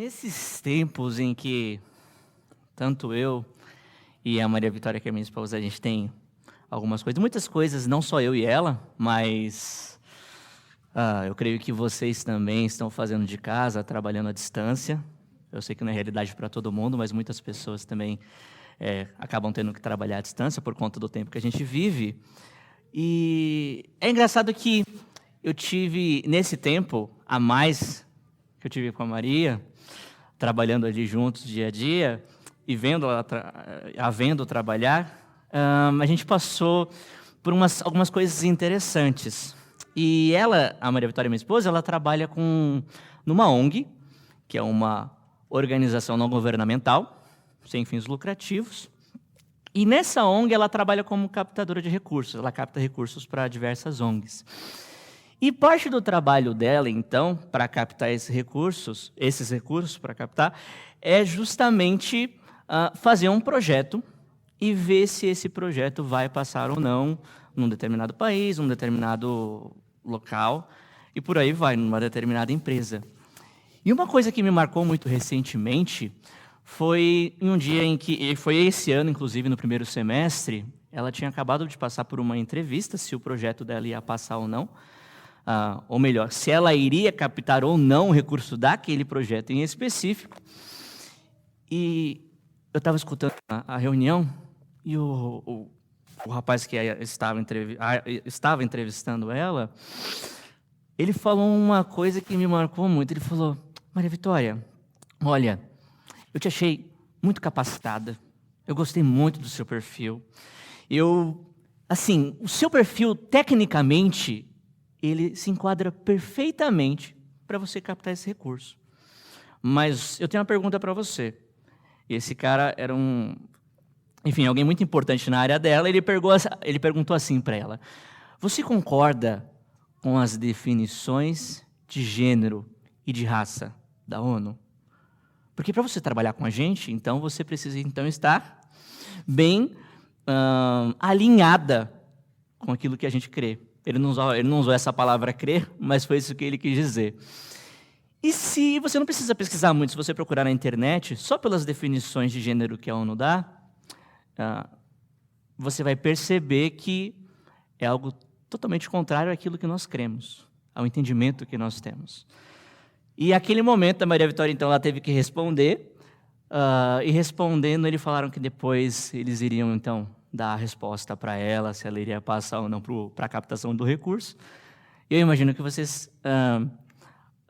Nesses tempos em que tanto eu e a Maria Vitória, que é minha esposa, a gente tem algumas coisas, muitas coisas, não só eu e ela, mas eu creio que vocês também estão fazendo de casa, trabalhando à distância. Eu sei que não é realidade para todo mundo, mas muitas pessoas também acabam tendo que trabalhar à distância por conta do tempo que a gente vive. E é engraçado que eu tive, nesse tempo a mais que eu tive com a Maria, trabalhando ali juntos dia a dia e vendo ela havendo trabalhar, a gente passou por algumas coisas interessantes. E ela, a Maria Vitória, minha esposa, ela trabalha numa ONG, que é uma organização não governamental, sem fins lucrativos. E nessa ONG ela trabalha como captadora de recursos, ela capta recursos para diversas ONGs. E parte do trabalho dela, então, para captar esses recursos para captar, é justamente fazer um projeto e ver se esse projeto vai passar ou não num determinado país, num determinado local, e por aí vai, numa determinada empresa. E uma coisa que me marcou muito recentemente foi em um dia em que, foi esse ano, inclusive, no primeiro semestre, ela tinha acabado de passar por uma entrevista, se o projeto dela ia passar ou não, ou melhor, se ela iria captar ou não o recurso daquele projeto em específico. E eu estava escutando a reunião e o rapaz que estava entrevistando ela, ele falou uma coisa que me marcou muito. Ele falou: Maria Vitória, olha, eu te achei muito capacitada, eu gostei muito do seu perfil. O seu perfil, tecnicamente, ele se enquadra perfeitamente para você captar esse recurso. Mas eu tenho uma pergunta para você. Esse cara era alguém muito importante na área dela. Ele perguntou assim para ela: você concorda com as definições de gênero e de raça da ONU? Porque para você trabalhar com a gente, então você precisa estar bem alinhada com aquilo que a gente crê. Ele não usou essa palavra crer, mas foi isso que ele quis dizer. E se você não precisa pesquisar muito, se você procurar na internet, só pelas definições de gênero que a ONU dá, você vai perceber que é algo totalmente contrário àquilo que nós cremos, ao entendimento que nós temos. E naquele momento, a Maria Vitória, então, ela teve que responder, e respondendo, eles falaram que depois eles iriam, então, dar a resposta para ela, se ela iria passar ou não para a captação do recurso. E eu imagino que vocês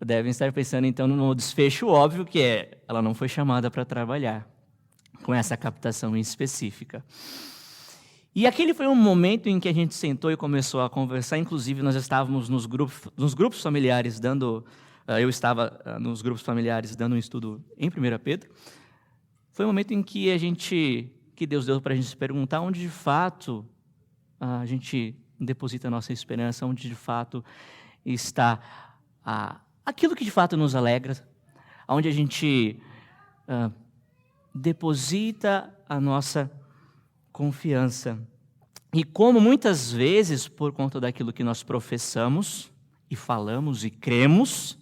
devem estar pensando, então, no desfecho óbvio, que ela não foi chamada para trabalhar com essa captação em específica. E aquele foi um momento em que a gente sentou e começou a conversar. Inclusive, nós estávamos nos grupos familiares eu estava nos grupos familiares dando um estudo em 1 Pedro. Foi um momento em que que Deus deu para a gente se perguntar onde, de fato, a gente deposita a nossa esperança, onde, de fato, está aquilo que, de fato, nos alegra, onde a gente deposita a nossa confiança. E como muitas vezes, por conta daquilo que nós professamos e falamos e cremos,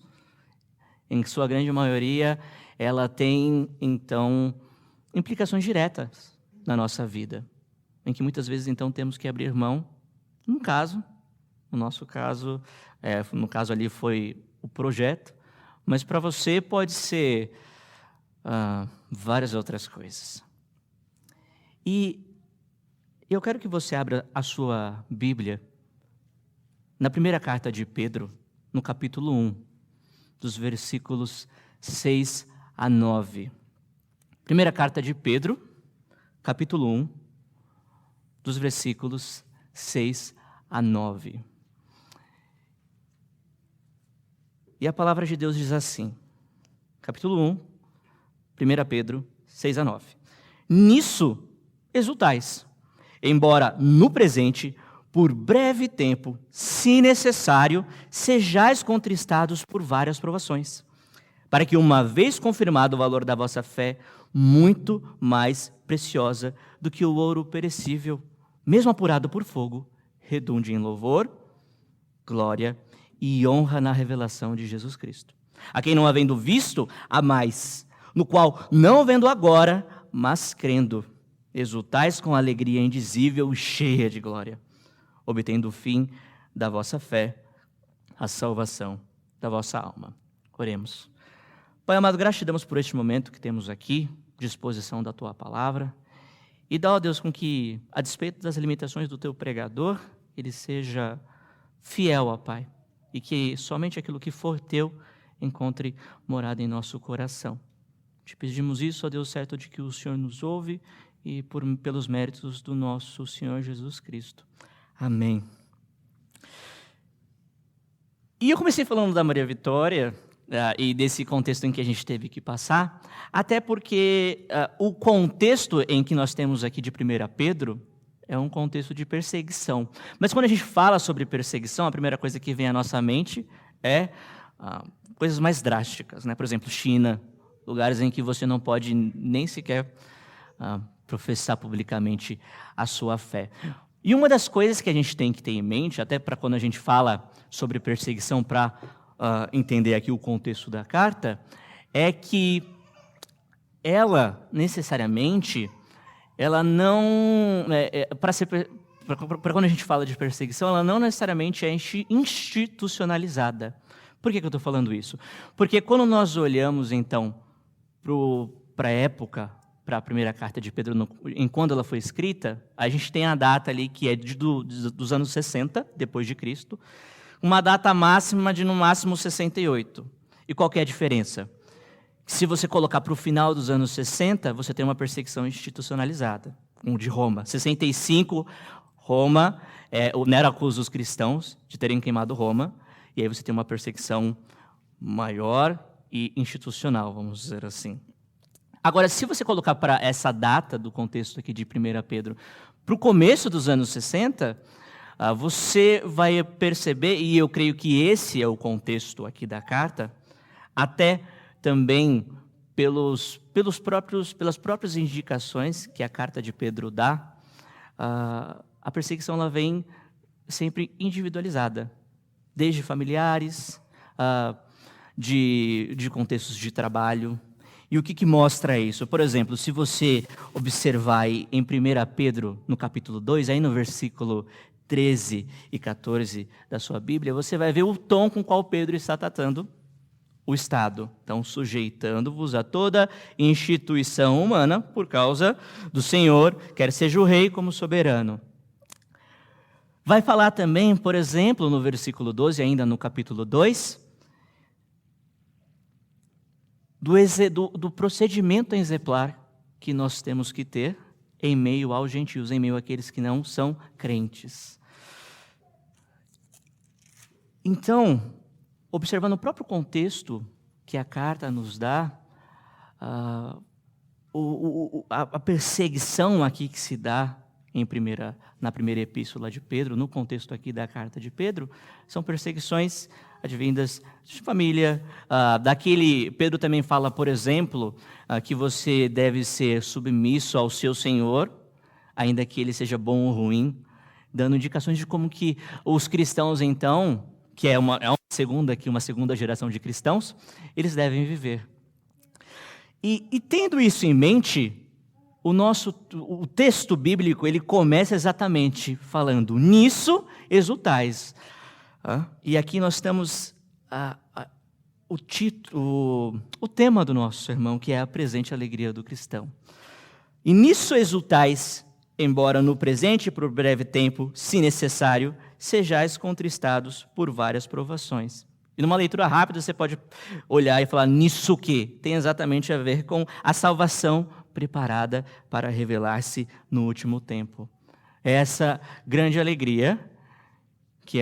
em sua grande maioria, ela tem, então, implicações diretas na nossa vida, em que muitas vezes, então, temos que abrir mão. No nosso caso, no caso ali foi o projeto, mas para você pode ser várias outras coisas. E eu quero que você abra a sua Bíblia na primeira carta de Pedro, no capítulo 1, dos versículos 6 a 9. Primeira carta de Pedro, capítulo 1, dos versículos 6 a 9. E a palavra de Deus diz assim, capítulo 1, 1 Pedro, 6 a 9. Nisso exultais, embora no presente, por breve tempo, se necessário, sejais contristados por várias provações, para que, uma vez confirmado o valor da vossa fé, muito mais preciosa do que o ouro perecível, mesmo apurado por fogo, redunde em louvor, glória e honra na revelação de Jesus Cristo, A quem não havendo visto, há mais, no qual, não vendo agora, mas crendo, exultais com alegria indizível e cheia de glória, obtendo o fim da vossa fé, a salvação da vossa alma. Oremos. Pai amado, graças te damos por este momento que temos aqui, disposição da tua palavra, e dá, ó Deus, com que, a despeito das limitações do teu pregador, ele seja fiel, ó Pai, e que somente aquilo que for teu encontre morada em nosso coração. Te pedimos isso, ó Deus, certo de que o Senhor nos ouve e pelos méritos do nosso Senhor Jesus Cristo. Amém. E eu comecei falando da Maria Vitória e desse contexto em que a gente teve que passar, até porque o contexto em que nós temos aqui de 1 Pedro é um contexto de perseguição. Mas quando a gente fala sobre perseguição, a primeira coisa que vem à nossa mente é coisas mais drásticas, né? Por exemplo, China, lugares em que você não pode nem sequer professar publicamente a sua fé. E uma das coisas que a gente tem que ter em mente, até para quando a gente fala sobre perseguição, para entender aqui o contexto da carta, é que ela, necessariamente, ela não... Para quando a gente fala de perseguição, ela não necessariamente é institucionalizada. Por que eu estou falando isso? Porque quando nós olhamos, então, para a época, para a primeira carta de Pedro, em quando ela foi escrita, a gente tem a data ali que é dos anos 60, depois de Cristo, uma data máxima de, no máximo, 68. E qual que é a diferença? Se você colocar para o final dos anos 60, você tem uma perseguição institucionalizada, de Roma. 65, Roma, o Nero acusa os cristãos de terem queimado Roma, e aí você tem uma perseguição maior e institucional, vamos dizer assim. Agora, se você colocar para essa data do contexto aqui de 1 Pedro, para o começo dos anos 60, você vai perceber, e eu creio que esse é o contexto aqui da carta, até também pelas próprias indicações que a carta de Pedro dá, a perseguição ela vem sempre individualizada, desde familiares, de contextos de trabalho. E o que mostra isso? Por exemplo, se você observar aí em 1 Pedro, no capítulo 2, aí no versículo 13 e 14 da sua Bíblia, você vai ver o tom com qual Pedro está tratando o Estado. Então, sujeitando-vos a toda instituição humana por causa do Senhor, quer seja o rei como soberano. Vai falar também, por exemplo, no versículo 12, ainda no capítulo 2, do procedimento exemplar que nós temos que ter em meio aos gentios, em meio àqueles que não são crentes. Então, observando o próprio contexto que a carta nos dá, a perseguição aqui que se dá na primeira epístola de Pedro, no contexto aqui da carta de Pedro, são perseguições advindas de família. Pedro também fala, por exemplo, que você deve ser submisso ao seu Senhor, ainda que ele seja bom ou ruim, dando indicações de como que os cristãos, então, que é uma segunda geração de cristãos, eles devem viver. E tendo isso em mente, o texto bíblico ele começa exatamente falando, nisso exultais. E aqui nós temos o tema do nosso sermão, que é a presente alegria do cristão. E nisso exultais, embora no presente, por breve tempo, se necessário, sejais contristados por várias provações. E numa leitura rápida você pode olhar e falar, nisso que tem exatamente a ver com a salvação preparada para revelar-se no último tempo. É essa grande alegria que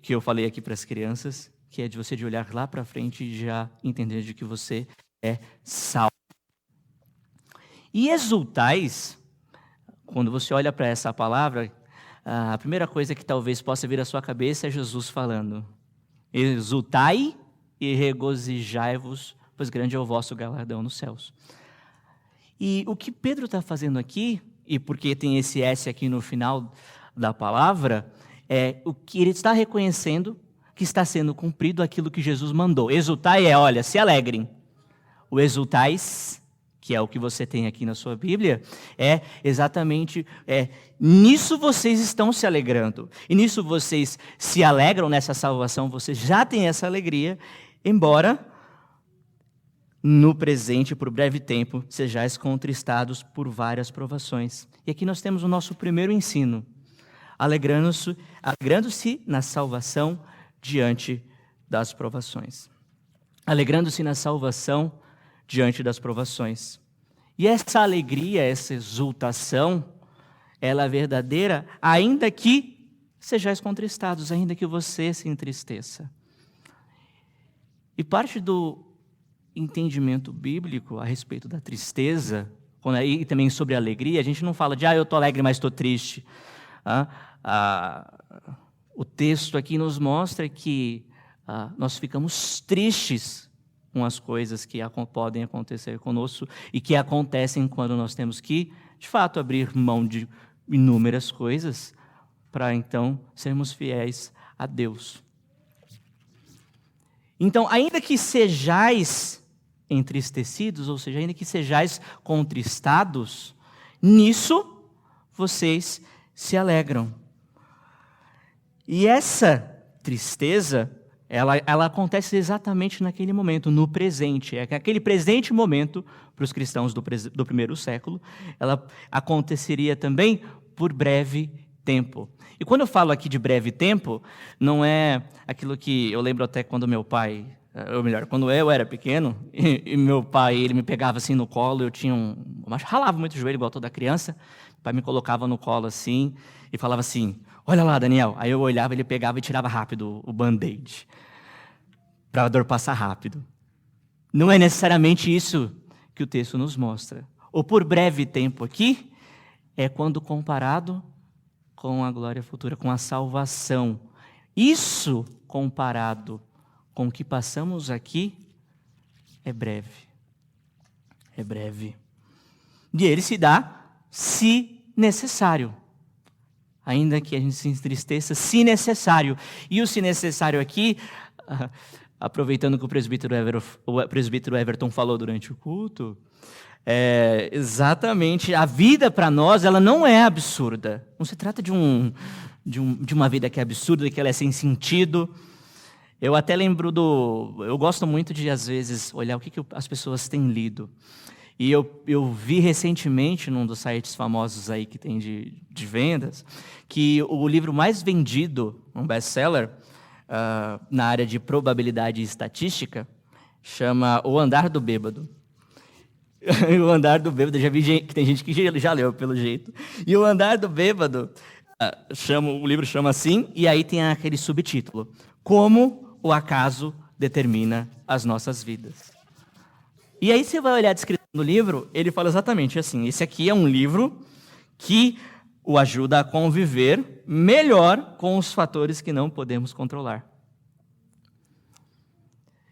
eu falei aqui para as crianças, que é de você de olhar lá para frente e já entender de que você é salvo. E exultais, quando você olha para essa palavra, a primeira coisa que talvez possa vir à sua cabeça é Jesus falando, exultai e regozijai-vos, pois grande é o vosso galardão nos céus. E o que Pedro está fazendo aqui, e porque tem esse S aqui no final da palavra, é o que ele está reconhecendo que está sendo cumprido aquilo que Jesus mandou. Exultai olha, se alegrem. O exultais, que é o que você tem aqui na sua Bíblia, é exatamente nisso vocês estão se alegrando. E nisso vocês se alegram nessa salvação, vocês já têm essa alegria, embora no presente, por breve tempo, sejais contristados por várias provações. E aqui nós temos o nosso primeiro ensino, alegrando-se na salvação diante das provações. Alegrando-se na salvação diante das provações. E essa alegria, essa exultação, ela é verdadeira, ainda que sejais contristados, ainda que você se entristeça. E parte do entendimento bíblico a respeito da tristeza, e também sobre a alegria, a gente não fala de, eu estou alegre, mas estou triste. O texto aqui nos mostra que nós ficamos tristes com as coisas que podem acontecer conosco e que acontecem quando nós temos que, de fato, abrir mão de inúmeras coisas para, então, sermos fiéis a Deus. Então, ainda que sejais entristecidos, ou seja, ainda que sejais contristados, nisso vocês se alegram. E essa tristeza, ela acontece exatamente naquele momento, no presente. É que aquele presente momento, para os cristãos do primeiro século, ela aconteceria também por breve tempo. E quando eu falo aqui de breve tempo, não é aquilo que eu lembro até quando meu pai, ou melhor, quando eu era pequeno, e meu pai, ele me pegava assim no colo, eu ralava muito o joelho igual toda criança, o pai me colocava no colo assim, e falava assim, olha lá, Daniel. Aí eu olhava, ele pegava e tirava rápido o band-aid, para a dor passar rápido. Não é necessariamente isso que o texto nos mostra. O por breve tempo aqui é quando comparado com a glória futura, com a salvação. Isso comparado com o que passamos aqui é breve. É breve. E ele se dá se necessário. Ainda que a gente se entristeça, se necessário. E o se necessário aqui, aproveitando que o presbítero Everton falou durante o culto, exatamente, a vida para nós, ela não é absurda. Não se trata de uma vida que é absurda, que ela é sem sentido. Eu até lembro eu gosto muito de, às vezes, olhar o que as pessoas têm lido. E eu vi recentemente, num dos sites famosos aí que tem de vendas, que o livro mais vendido, um best-seller, na área de probabilidade e estatística, chama O Andar do Bêbado. O Andar do Bêbado, já vi que tem gente que já leu, pelo jeito. E O Andar do Bêbado, o livro chama assim, e aí tem aquele subtítulo, Como o Acaso Determina as Nossas Vidas. E aí você vai olhar a descrição do livro, ele fala exatamente assim, esse aqui é um livro que o ajuda a conviver melhor com os fatores que não podemos controlar.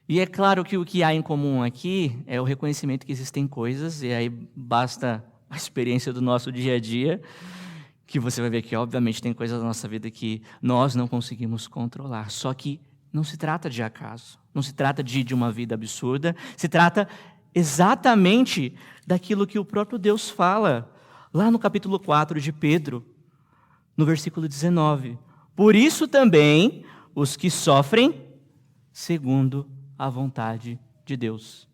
E é claro que o que há em comum aqui é o reconhecimento que existem coisas, e aí basta a experiência do nosso dia a dia, que você vai ver que, obviamente, tem coisas da nossa vida que nós não conseguimos controlar. Só que não se trata de acaso, não se trata de uma vida absurda, se trata exatamente daquilo que o próprio Deus fala, lá no capítulo 4 de Pedro, no versículo 19. Por isso também, os que sofrem, segundo a vontade de Deus.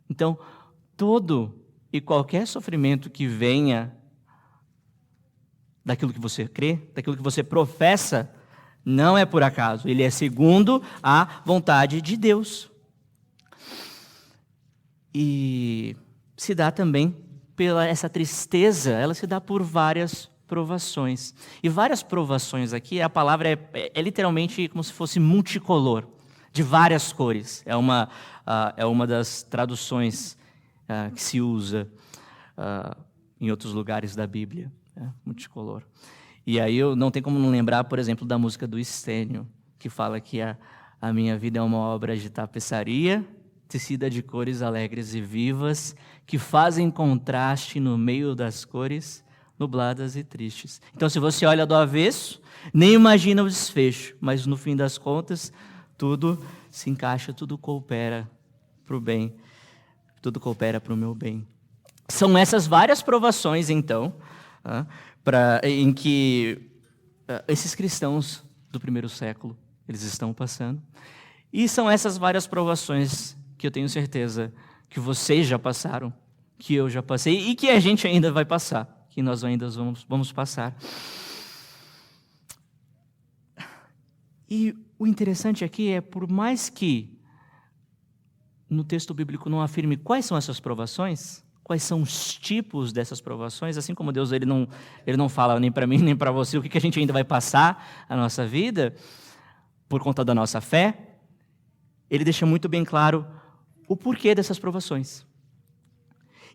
Então, todo e qualquer sofrimento que venha daquilo que você crê, daquilo que você professa, não é por acaso, ele é segundo a vontade de Deus. E se dá também essa tristeza, ela se dá por várias provações. E várias provações aqui, a palavra é literalmente como se fosse multicolor, de várias cores. É uma das traduções que se usa em outros lugares da Bíblia, multicolor. E aí eu não tenho como não lembrar, por exemplo, da música do Estênio, que fala que a minha vida é uma obra de tapeçaria, tecida de cores alegres e vivas, que fazem contraste no meio das cores nubladas e tristes. Então, se você olha do avesso, nem imagina o desfecho, mas no fim das contas, tudo se encaixa, tudo coopera para o bem, tudo coopera para o meu bem. São essas várias provações, então, em que esses cristãos do primeiro século, eles estão passando. E são essas várias provações que eu tenho certeza que vocês já passaram, que eu já passei e que a gente ainda vai passar, que nós ainda vamos passar. E o interessante aqui é, por mais que no texto bíblico não afirme quais são essas provações, quais são os tipos dessas provações, assim como Deus ele não fala nem para mim nem para você o que a gente ainda vai passar a nossa vida por conta da nossa fé, ele deixa muito bem claro o porquê dessas provações.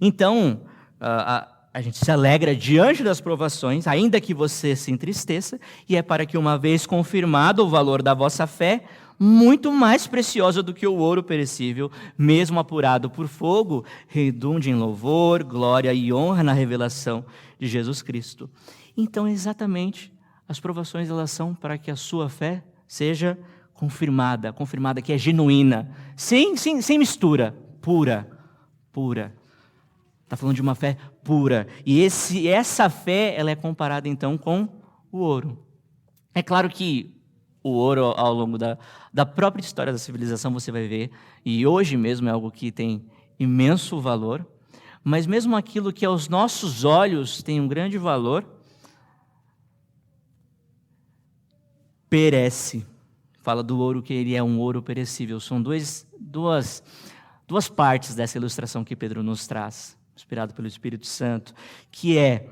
Então, a gente se alegra diante das provações, ainda que você se entristeça, e é para que, uma vez confirmado o valor da vossa fé, muito mais preciosa do que o ouro perecível, mesmo apurado por fogo, redunde em louvor, glória e honra na revelação de Jesus Cristo. Então, exatamente, as provações elas são para que a sua fé seja confirmada que é genuína, sem mistura, pura. Está falando de uma fé pura. E essa fé ela é comparada, então, com o ouro. É claro que o ouro, ao longo da própria história da civilização, você vai ver, e hoje mesmo é algo que tem imenso valor, mas mesmo aquilo que aos nossos olhos tem um grande valor, perece. Fala do ouro que ele é um ouro perecível. São duas partes dessa ilustração que Pedro nos traz, inspirado pelo Espírito Santo, que é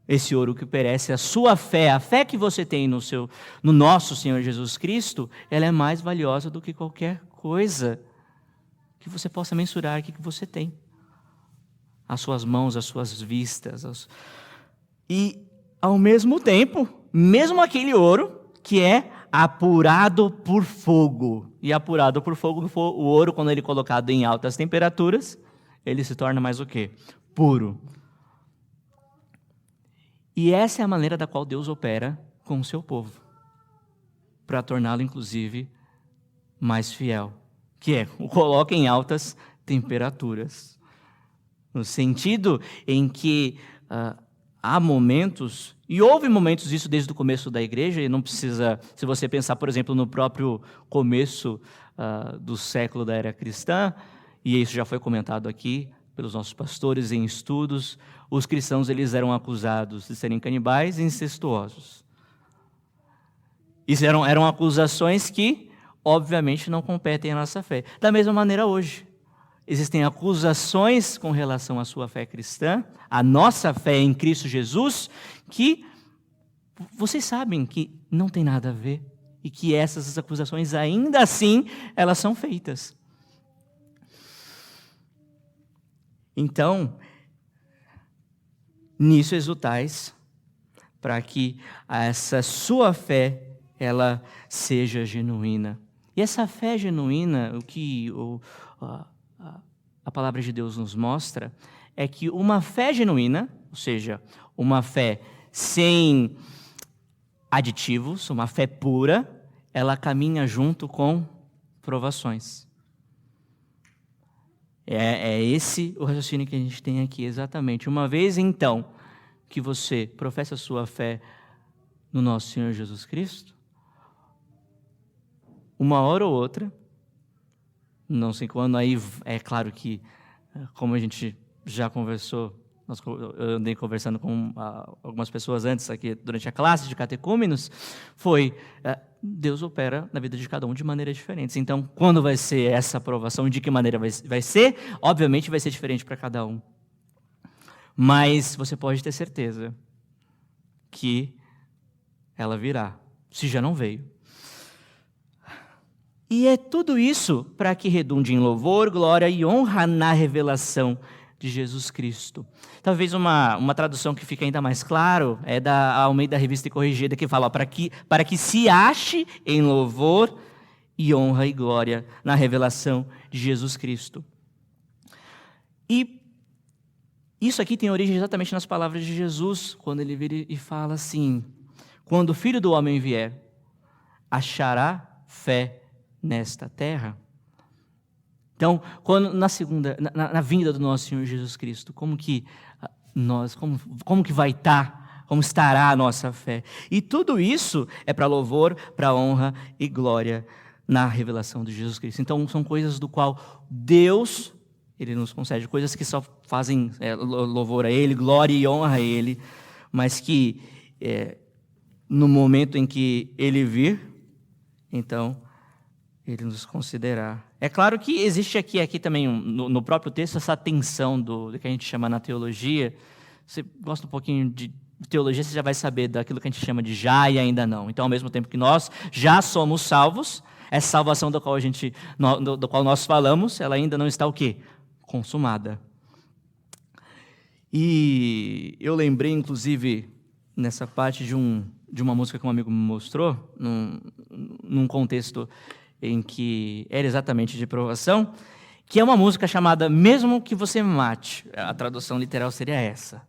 esse ouro que perece, a sua fé, a fé que você tem no nosso Senhor Jesus Cristo, ela é mais valiosa do que qualquer coisa que você possa mensurar que você tem. As suas mãos, as suas vistas. E, ao mesmo tempo, mesmo aquele ouro que é apurado por fogo. E apurado por fogo, o ouro, quando ele é colocado em altas temperaturas, ele se torna mais o quê? Puro. E essa é a maneira da qual Deus opera com o seu povo, para torná-lo, inclusive, mais fiel, que é o coloca em altas temperaturas. No sentido em que há momentos, e houve momentos disso desde o começo da igreja, e não precisa, se você pensar, por exemplo, no próprio começo do século da era cristã, e isso já foi comentado aqui pelos nossos pastores em estudos, os cristãos eles eram acusados de serem canibais e incestuosos. Isso eram acusações que, obviamente, não competem à nossa fé. Da mesma maneira hoje. Existem acusações com relação à sua fé cristã, à nossa fé em Cristo Jesus, que vocês sabem que não tem nada a ver e que essas acusações, ainda assim, elas são feitas. Então, nisso exultais, para que essa sua fé, ela seja genuína. E essa fé genuína, o que a palavra de Deus nos mostra, é que uma fé genuína, ou seja, uma fé sem aditivos, uma fé pura, ela caminha junto com provações. É esse o raciocínio que a gente tem aqui, exatamente. Uma vez, então, que você professa a sua fé no nosso Senhor Jesus Cristo, uma hora ou outra, não sei quando, aí é claro que, como a gente já conversou, eu andei conversando com algumas pessoas antes aqui, durante a classe de catecúmenos, foi, Deus opera na vida de cada um de maneiras diferentes. Então, quando vai ser essa aprovação, de que maneira vai ser, obviamente vai ser diferente para cada um. Mas você pode ter certeza que ela virá, se já não veio. E é tudo isso para que redunde em louvor, glória e honra na revelação de Jesus Cristo. Talvez uma tradução que fica ainda mais claro é da Almeida Revista e Corrigida, que fala para que se ache em louvor e honra e glória na revelação de Jesus Cristo. E Isso aqui tem origem exatamente nas palavras de Jesus, quando ele vira e fala assim: quando o Filho do Homem vier, achará fé nesta terra? Então, quando na vinda do nosso Senhor Jesus Cristo, como que vai estar, como estará a nossa fé? E tudo isso é para louvor, para honra e glória na revelação de Jesus Cristo. Então, são coisas do qual Deus, Ele nos concede, coisas que só fazem louvor a Ele, glória e honra a Ele, mas que no momento em que Ele vir, então Ele nos concederá. É claro que existe aqui também, no próprio texto, essa tensão do que a gente chama na teologia. Você gosta um pouquinho de teologia, você já vai saber daquilo que a gente chama de já e ainda não. Então, ao mesmo tempo que nós já somos salvos, essa salvação do qual nós falamos, ela ainda não está o quê? Consumada. E eu lembrei, inclusive, nessa parte de uma música que um amigo me mostrou, num contexto em que era exatamente de provação, que é uma música chamada Mesmo Que Você Me Mate. A tradução literal seria essa.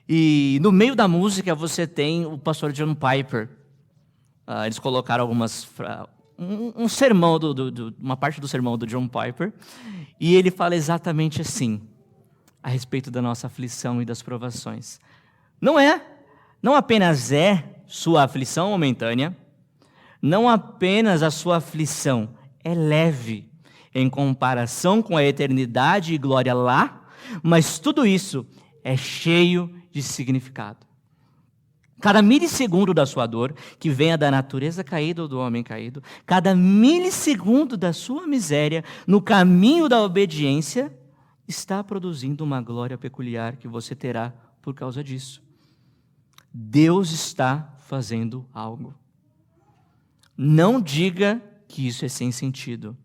E no meio da música você tem o pastor John Piper. Eles colocaram um sermão, uma parte do sermão do John Piper, e ele fala exatamente assim, a respeito da nossa aflição e das provações. Não apenas é sua aflição momentânea, não apenas a sua aflição é leve em comparação com a eternidade e glória lá, mas tudo isso é cheio de significado. Cada milissegundo da sua dor, que venha da natureza caída ou do homem caído, cada milissegundo da sua miséria, no caminho da obediência, está produzindo uma glória peculiar que você terá por causa disso. Deus está fazendo algo. Não diga que isso é sem sentido.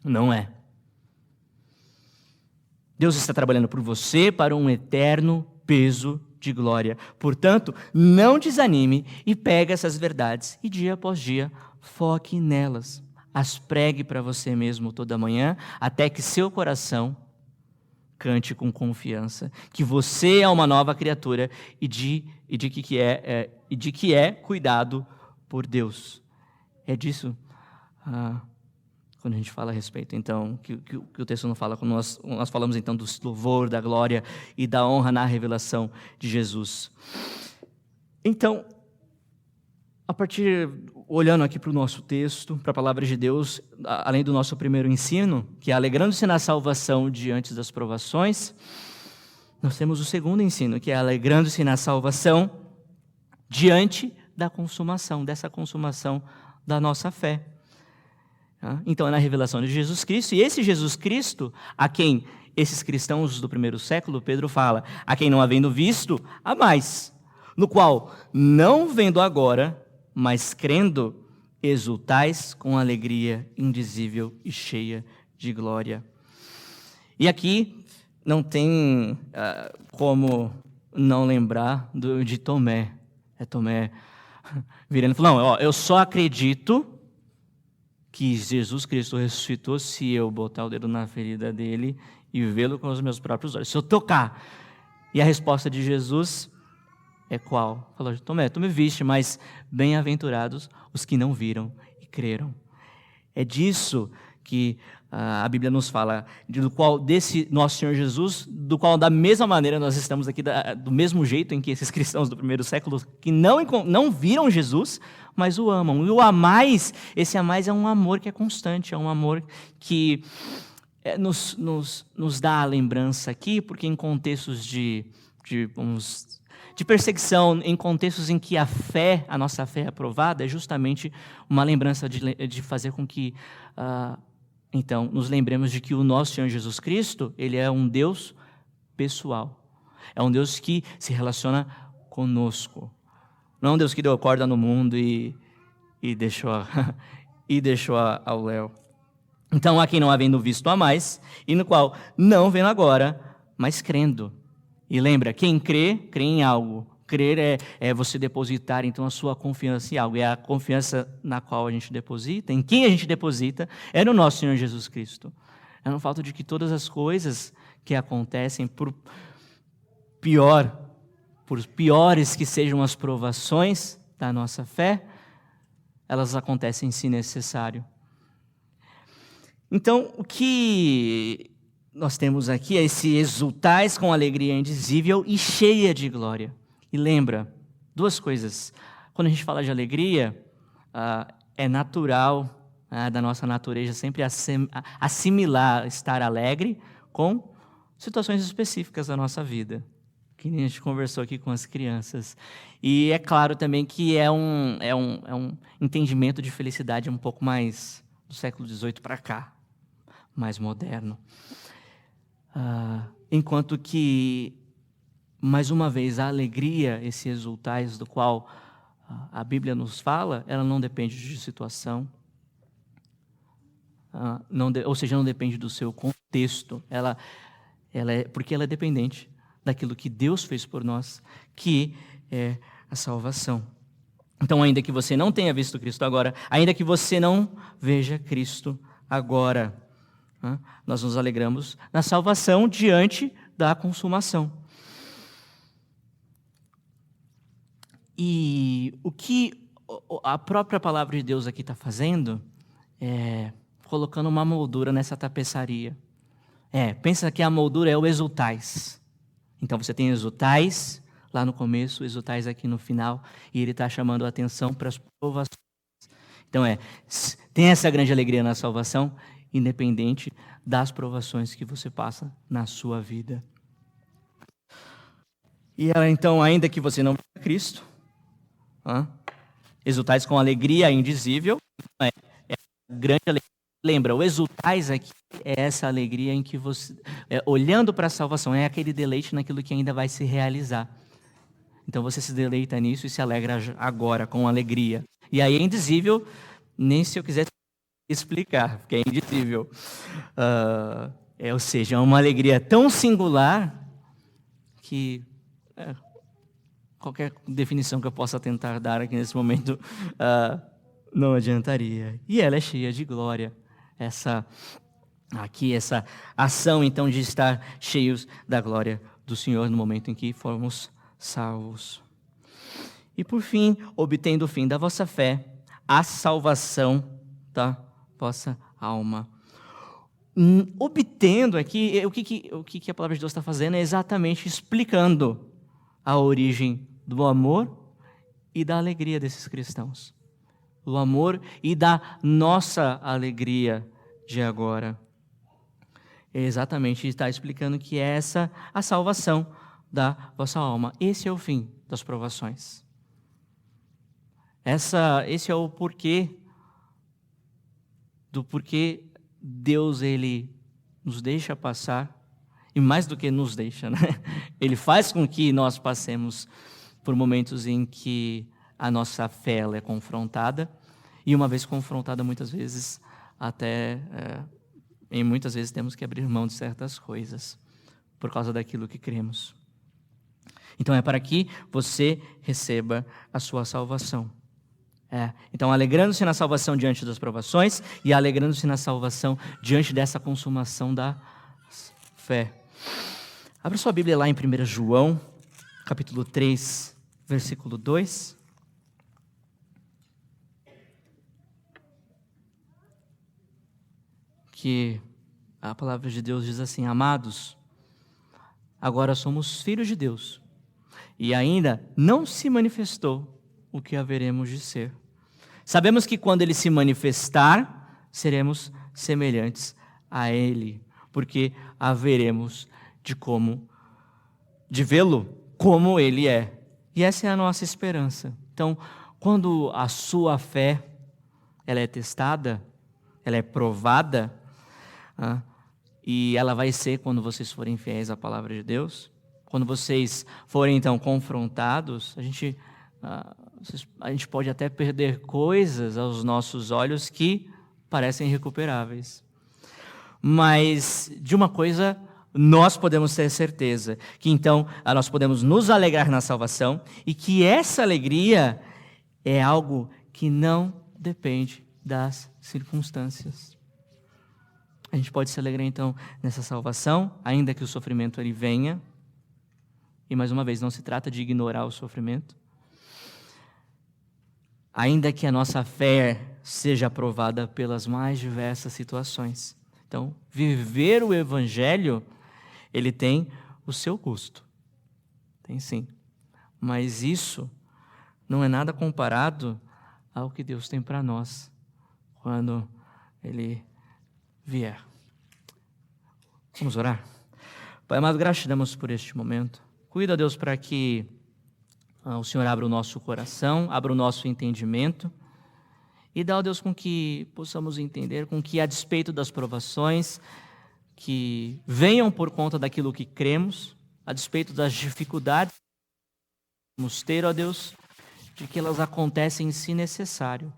Não é. Deus está trabalhando por você para um eterno peso de glória. Portanto, não desanime e pegue essas verdades e dia após dia foque nelas. As pregue para você mesmo toda manhã, até que seu coração cante com confiança que você é uma nova criatura e de que é cuidado por Deus. É disso quando a gente fala a respeito, então, que o texto não fala, quando nós falamos, então, do louvor, da glória e da honra na revelação de Jesus. Então, olhando aqui para o nosso texto, para a palavra de Deus, além do nosso primeiro ensino, que é alegrando-se na salvação diante das provações, nós temos o segundo ensino, que é alegrando-se na salvação diante da consumação, dessa consumação da nossa fé. Então é na revelação de Jesus Cristo, e esse Jesus Cristo, a quem esses cristãos do primeiro século, Pedro fala, a quem não havendo visto, há mais, no qual, não vendo agora, mas crendo, exultais com alegria indizível e cheia de glória. E aqui não tem como não lembrar de Tomé. Tomé virando e falando, não, eu só acredito que Jesus Cristo ressuscitou se eu botar o dedo na ferida dele e vê-lo com os meus próprios olhos. Se eu tocar. E a resposta de Jesus é qual? Falou, Tomé, tu me viste, mas bem-aventurados os que não viram e creram. É disso que a Bíblia nos fala, desse nosso Senhor Jesus, do qual da mesma maneira nós estamos aqui, do mesmo jeito em que esses cristãos do primeiro século, que não viram Jesus, mas o amam. E o amais, esse amais é um amor que é constante, é um amor que nos dá a lembrança aqui, porque em contextos de perseguição, em contextos em que a nossa fé é aprovada, é justamente uma lembrança de fazer com que, então, nos lembremos de que o nosso Senhor Jesus Cristo, Ele é um Deus pessoal. É um Deus que se relaciona conosco. Não é um Deus que deu corda no mundo e deixou ao léu. Então, a quem não havendo visto há mais, e no qual não vendo agora, mas crendo. E lembra, quem crê em algo. Crer é você depositar, então, a sua confiança em algo. E a confiança na qual a gente deposita, em quem a gente deposita, é no nosso Senhor Jesus Cristo. É no fato de que todas as coisas que acontecem, por piores que sejam as provações da nossa fé, elas acontecem se necessário. Então, o que nós temos aqui é esse exultais com alegria indizível e cheia de glória. E lembra, duas coisas. Quando a gente fala de alegria, é natural, da nossa natureza, sempre assimilar estar alegre com situações específicas da nossa vida, que nem a gente conversou aqui com as crianças. E é claro também que é um entendimento de felicidade um pouco mais do século XVIII para cá, mais moderno. Enquanto que, mais uma vez, a alegria, esse exultais do qual a Bíblia nos fala, ela não depende de situação, ou seja, não depende do seu contexto, porque ela é dependente daquilo que Deus fez por nós, que é a salvação. Então, ainda que você não tenha visto Cristo agora, ainda que você não veja Cristo agora, nós nos alegramos na salvação diante da consumação. E o que a própria palavra de Deus aqui está fazendo é colocando uma moldura nessa tapeçaria. Pensa que a moldura é o exultais. Então você tem exultais lá no começo, exultais aqui no final, e ele está chamando a atenção para as provações. Então tem essa grande alegria na salvação, independente das provações que você passa na sua vida. E então, ainda que você não veja Cristo, exultais com alegria indizível, grande alegria. Lembra, o exultais aqui é essa alegria em que você, olhando para a salvação, é aquele deleite naquilo que ainda vai se realizar. Então você se deleita nisso e se alegra agora, com alegria. E aí é indizível, nem se eu quiser explicar, porque é indizível. Ou seja, é uma alegria tão singular que qualquer definição que eu possa tentar dar aqui nesse momento não adiantaria. E ela é cheia de glória. Essa ação, então, de estar cheios da glória do Senhor no momento em que formos salvos. E, por fim, obtendo o fim da vossa fé, a salvação da vossa alma. Obtendo aqui, o que a palavra de Deus está fazendo é exatamente explicando a origem do amor e da alegria desses cristãos. Do amor e da nossa alegria de agora. Exatamente, está explicando que é essa a salvação da vossa alma. Esse é o fim das provações. Esse é o porquê Deus ele nos deixa passar, e mais do que nos deixa, né? Ele faz com que nós passemos por momentos em que a nossa fé ela é confrontada, e uma vez confrontada, muitas vezes, muitas vezes temos que abrir mão de certas coisas, por causa daquilo que cremos. Então é para que você receba a sua salvação. Então, alegrando-se na salvação diante das provações e alegrando-se na salvação diante dessa consumação da fé. Abra sua Bíblia lá em 1 João, capítulo 3, versículo 2. Que a palavra de Deus diz assim: amados, agora somos filhos de Deus, e ainda não se manifestou o que haveremos de ser. Sabemos que quando Ele se manifestar, seremos semelhantes a Ele, porque haveremos de vê-lo como Ele é. E essa é a nossa esperança. Então, quando a sua fé ela é testada, ela é provada, e ela vai ser quando vocês forem fiéis à palavra de Deus, quando vocês forem então confrontados, a gente pode até perder coisas aos nossos olhos que parecem irrecuperáveis. Mas de uma coisa nós podemos ter certeza, que então nós podemos nos alegrar na salvação e que essa alegria é algo que não depende das circunstâncias. A gente pode se alegrar então nessa salvação, ainda que o sofrimento ele venha, E mais uma vez, não se trata de ignorar o sofrimento. Ainda que a nossa fé seja aprovada pelas mais diversas situações. Então, viver o Evangelho, ele tem o seu custo. Tem sim. Mas isso não é nada comparado ao que Deus tem para nós quando Ele vier. Vamos orar? Pai amado, graças te damos por este momento. Cuida, Deus, para que o Senhor abra o nosso coração, abra o nosso entendimento e dá, ó Deus, com que possamos entender, com que a despeito das provações que venham por conta daquilo que cremos, a despeito das dificuldades que vamos ter, ó Deus, de que elas acontecem se necessário,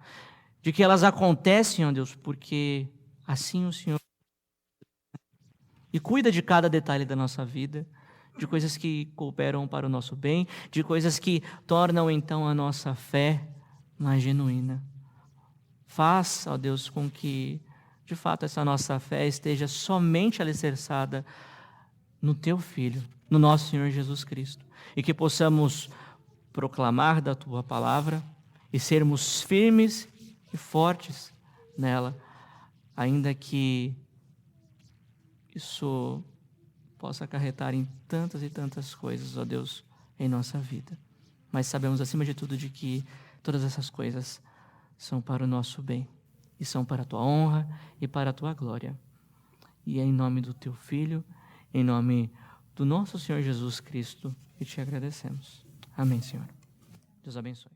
de que elas acontecem, ó Deus, porque assim o Senhor e cuida de cada detalhe da nossa vida, de coisas que cooperam para o nosso bem, de coisas que tornam então a nossa fé mais genuína. Faz, ó Deus, com que de fato essa nossa fé esteja somente alicerçada no Teu Filho, no nosso Senhor Jesus Cristo, e que possamos proclamar da Tua palavra e sermos firmes e fortes nela, ainda que isso possa acarretar em tantas e tantas coisas, ó Deus, em nossa vida. Mas sabemos, acima de tudo, de que todas essas coisas são para o nosso bem, e são para a Tua honra e para a Tua glória. E é em nome do Teu Filho, em nome do nosso Senhor Jesus Cristo, que te agradecemos. Amém, Senhor. Deus abençoe.